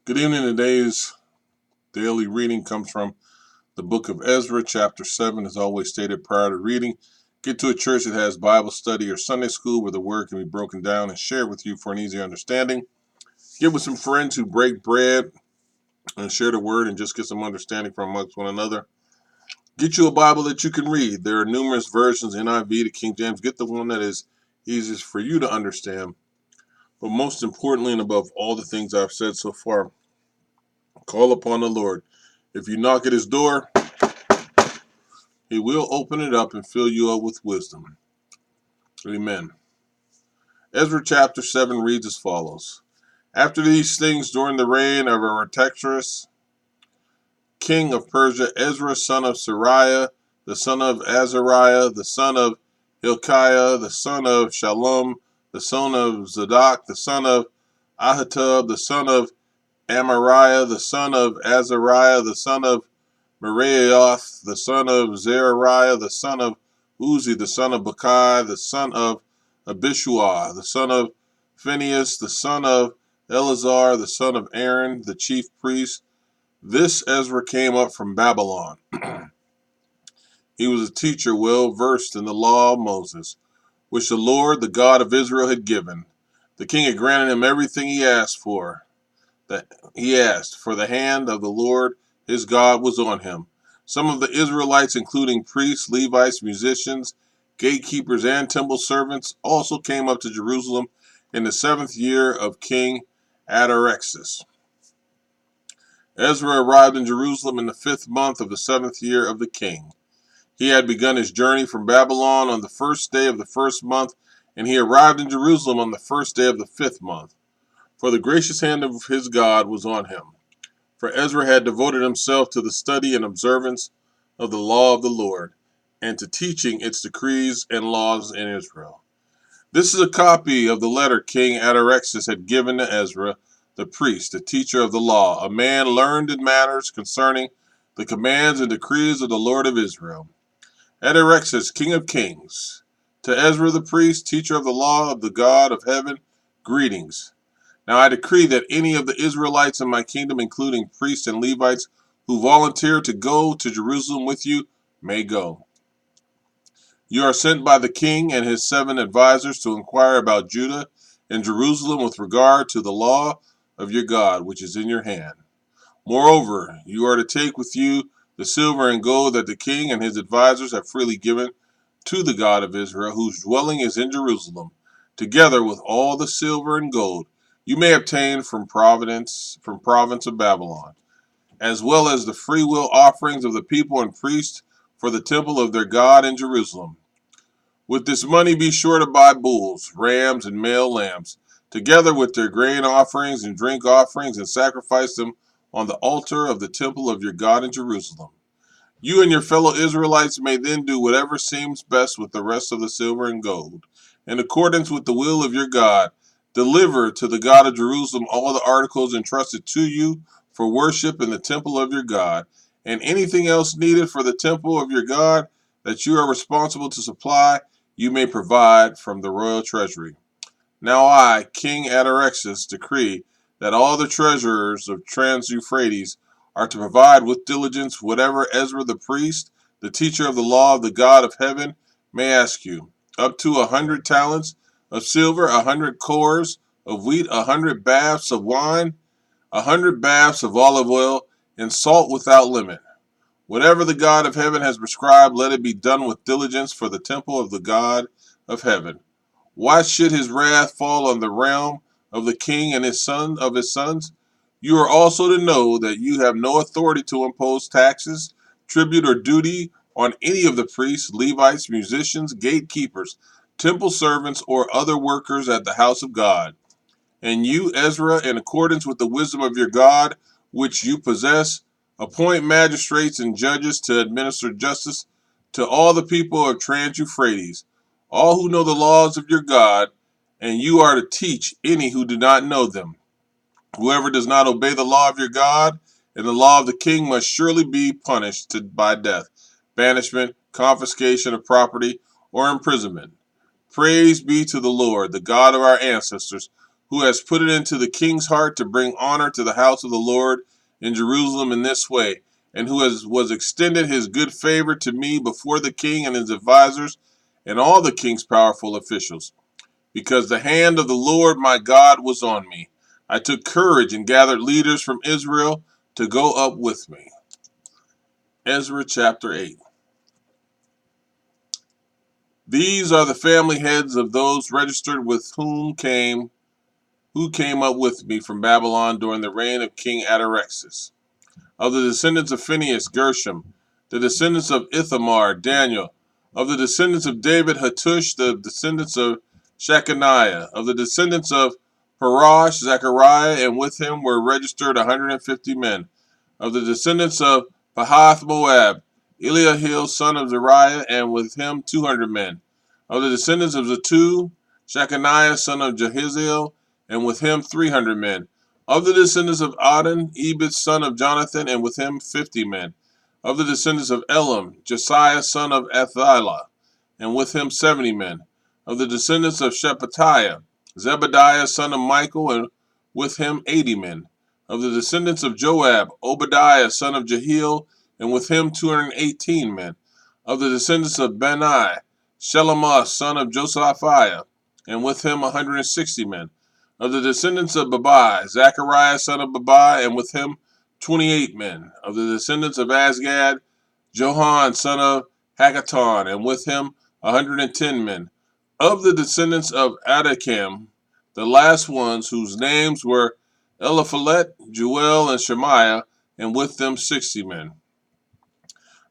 Good evening. Today's daily reading comes from the book of Ezra, chapter 7. As always stated prior to reading, get to a church that has Bible study or Sunday school where the word can be broken down and shared with you for an easy understanding. Get with some friends who break bread and share the word and just get some understanding from amongst one another. Get you a Bible that you can read. There are numerous versions, NIV to King James. Get the one that is easiest for you to understand. But most importantly, and above all the things I've said so far, call upon the Lord. If you knock at his door, he will open it up and fill you up with wisdom. Amen. Ezra chapter 7 reads as follows. After these things, during the reign of Artaxerxes, king of Persia, Ezra, son of Sariah, the son of Azariah, the son of Hilkiah, the son of Shallum, the son of Zadok, the son of Ahitub, the son of Amariah, the son of Azariah, the son of Meraioth, the son of Zerariah, the son of Uzi, the son of Bakai, the son of Abishua, the son of Phinehas, the son of Eleazar, the son of Aaron, the chief priest. This Ezra came up from Babylon. He was a teacher well versed in the law of Moses, which the Lord, the God of Israel, had given. The king had granted him everything he asked for. For the hand of the Lord his God was on him. Some of the Israelites, including priests, Levites, musicians, gatekeepers, and temple servants, also came up to Jerusalem in the 7th year of King Artaxerxes. Ezra arrived in Jerusalem in the 5th month of the 7th year of the king. He had begun his journey from Babylon on the 1st day of the 1st month, and he arrived in Jerusalem on the 1st day of the 5th month. For the gracious hand of his God was on him. For Ezra had devoted himself to the study and observance of the law of the Lord, and to teaching its decrees and laws in Israel. This is a copy of the letter King Artaxerxes had given to Ezra, the priest, the teacher of the law, a man learned in matters concerning the commands and decrees of the Lord of Israel. Artaxerxes, King of Kings, to Ezra the priest, teacher of the law of the God of heaven, greetings. Now I decree that any of the Israelites in my kingdom, including priests and Levites, who volunteer to go to Jerusalem with you, may go. You are sent by the king and his 7 advisers to inquire about Judah and Jerusalem with regard to the law of your God, which is in your hand. Moreover, you are to take with you the silver and gold that the king and his advisers have freely given to the God of Israel, whose dwelling is in Jerusalem, together with all the silver and gold you may obtain from province of Babylon, as well as the freewill offerings of the people and priests for the temple of their God in Jerusalem. With this money be sure to buy bulls, rams, and male lambs, together with their grain offerings and drink offerings, and sacrifice them on the altar of the temple of your God in Jerusalem. You and your fellow Israelites may then do whatever seems best with the rest of the silver and gold. In accordance with the will of your God, deliver to the God of Jerusalem all the articles entrusted to you for worship in the temple of your God, and anything else needed for the temple of your God that you are responsible to supply, you may provide from the royal treasury. Now I, King Artaxerxes, decree that all the treasurers of Trans-Euphrates are to provide with diligence whatever Ezra the priest, the teacher of the law of the God of heaven, may ask you, up to 100 talents of silver, 100 cores of wheat, 100 baths of wine, 100 baths of olive oil, and salt without limit. Whatever the God of heaven has prescribed, let it be done with diligence for the temple of the God of heaven. Why should his wrath fall on the realm of the king and his sons? You are also to know that you have no authority to impose taxes, tribute, or duty on any of the priests, Levites, musicians, gatekeepers, temple servants, or other workers at the house of God. And you, Ezra, in accordance with the wisdom of your God, which you possess, appoint magistrates and judges to administer justice to all the people of Trans-Euphrates, all who know the laws of your God, and you are to teach any who do not know them. Whoever does not obey the law of your God and the law of the king must surely be punished by death, banishment, confiscation of property, or imprisonment. Praise be to the Lord, the God of our ancestors, who has put it into the king's heart to bring honor to the house of the Lord in Jerusalem in this way, and who was extended his good favor to me before the king and his advisers and all the king's powerful officials. Because the hand of the Lord my God was on me, I took courage and gathered leaders from Israel to go up with me. Ezra chapter 8. These are the family heads of those registered with who came up with me from Babylon during the reign of King Artaxerxes. Of the descendants of Phinehas, Gershom; the descendants of Ithamar, Daniel; of the descendants of David, Hattush; the descendants of Shechaniah; of the descendants of Parash, Zechariah, and with him were registered 150 men; of the descendants of Pahath Moab, Eliahil, son of Zariah, and with him 200 men; of the descendants of Zattu, Shechaniah, son of Jehaziel, and with him 300 men; of the descendants of Adon, Ebed, son of Jonathan, and with him 50 men; of the descendants of Elam, Josiah, son of Athaliah, and with him 70 men; of the descendants of Shephatiah, Zebediah, son of Michael, and with him 80 men; of the descendants of Joab, Obadiah, son of Jehiel, and with him 218 men; of the descendants of Bani, Shelomith, son of Josaphiah, and with him 160 men; of the descendants of Babai, Zechariah, son of Babai, and with him 28 men; of the descendants of Azgad, Johan, son of Hakaton, and with him 110 men; of the descendants of Adikam, the last ones, whose names were Eliphalet, Joel, and Shemaiah, and with them 60 men;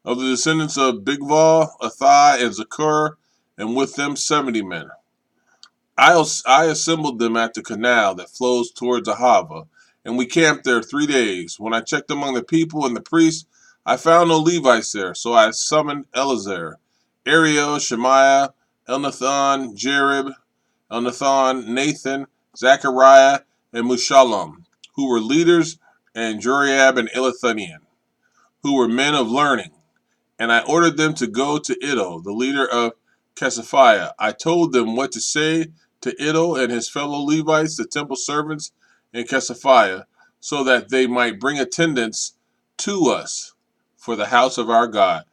of the descendants of Bigvah, Athai, and Zakur, and with them 70 men. I assembled them at the canal that flows towards Ahava, and we camped there 3 days. When I checked among the people and the priests, I found no Levites there, so I summoned Eleazar, Ariel, Shemaiah, Elnathan, Jerib, Nathan, Zechariah, and Mushallam, who were leaders, and Joriab and Elithanian, who were men of learning. And I ordered them to go to Iddo, the leader of Casaphiah. I told them what to say to Iddo and his fellow Levites, the temple servants in Casaphiah, so that they might bring attendance to us for the house of our God.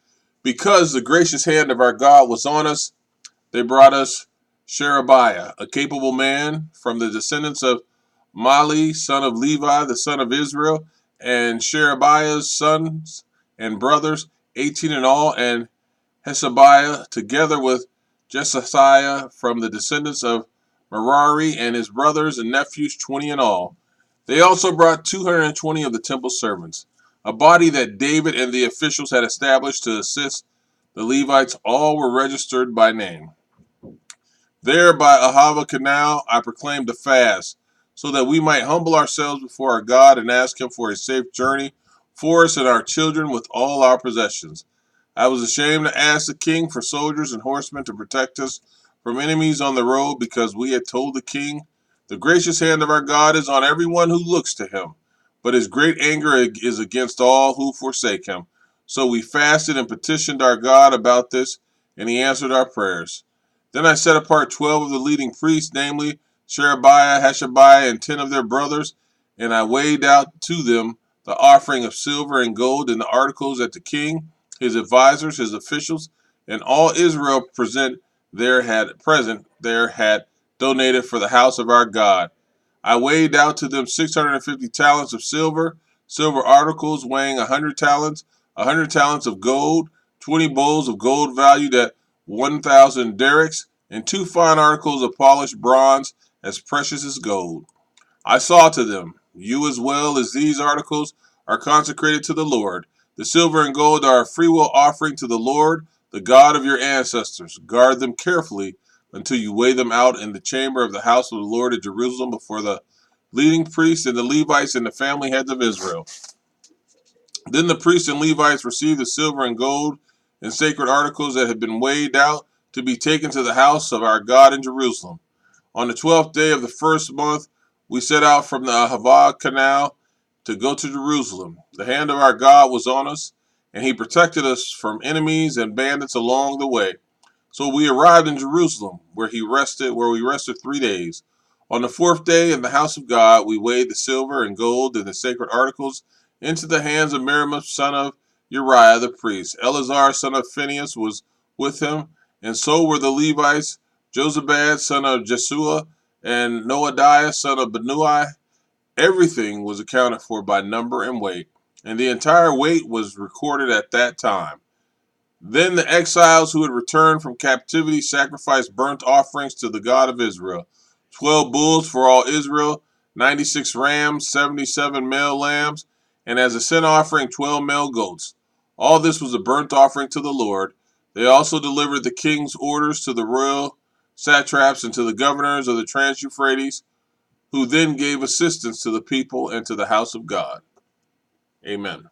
Because the gracious hand of our God was on us, they brought us Sherebiah, a capable man from the descendants of Mali, son of Levi, the son of Israel, and Sherebiah's sons and brothers, 18 in all, and Hesabiah, together with Jesasiah from the descendants of Merari, and his brothers and nephews, 20 in all. They also brought 220 of the temple servants, a body that David and the officials had established to assist the Levites. All were registered by name. There by Ahava Canal I proclaimed a fast, so that we might humble ourselves before our God and ask him for a safe journey for us and our children with all our possessions. I was ashamed to ask the king for soldiers and horsemen to protect us from enemies on the road, because we had told the king, the gracious hand of our God is on everyone who looks to him, but his great anger is against all who forsake him. So we fasted and petitioned our God about this, and he answered our prayers. Then I set apart 12 of the leading priests, namely Sherebiah, Hashabiah, and 10 of their brothers, and I weighed out to them the offering of silver and gold and the articles that the king, his advisers, his officials, and all Israel present there had donated for the house of our God. I weighed out to them 650 talents of silver, silver articles weighing 100 talents, 100 talents of gold, 20 bowls of gold valued at 1,000 derricks, and 2 fine articles of polished bronze as precious as gold. I saw to them, you as well as these articles are consecrated to the Lord. The silver and gold are a freewill offering to the Lord, the God of your ancestors. Guard them carefully until you weigh them out in the chamber of the house of the Lord at Jerusalem before the leading priests and the Levites and the family heads of Israel. Then the priests and Levites received the silver and gold and sacred articles that had been weighed out to be taken to the house of our God in Jerusalem. On the 12th day of the first month, we set out from the Ahava Canal to go to Jerusalem. The hand of our God was on us, and he protected us from enemies and bandits along the way. So we arrived in Jerusalem, where we rested 3 days. On the fourth day in the house of God, we weighed the silver and gold and the sacred articles into the hands of Miriam, son of Uriah the priest. Eleazar, son of Phinehas, was with him, and so were the Levites, Josabad, son of Jesua, and Noadiah, son of Benui. Everything was accounted for by number and weight, and the entire weight was recorded at that time. Then the exiles who had returned from captivity sacrificed burnt offerings to the God of Israel 12 bulls for all Israel, 96 rams, 77 male lambs, and as a sin offering, 12 male goats. All this was a burnt offering to the Lord. They also delivered the king's orders to the royal satraps and to the governors of the Trans Euphrates, who then gave assistance to the people and to the house of God. Amen.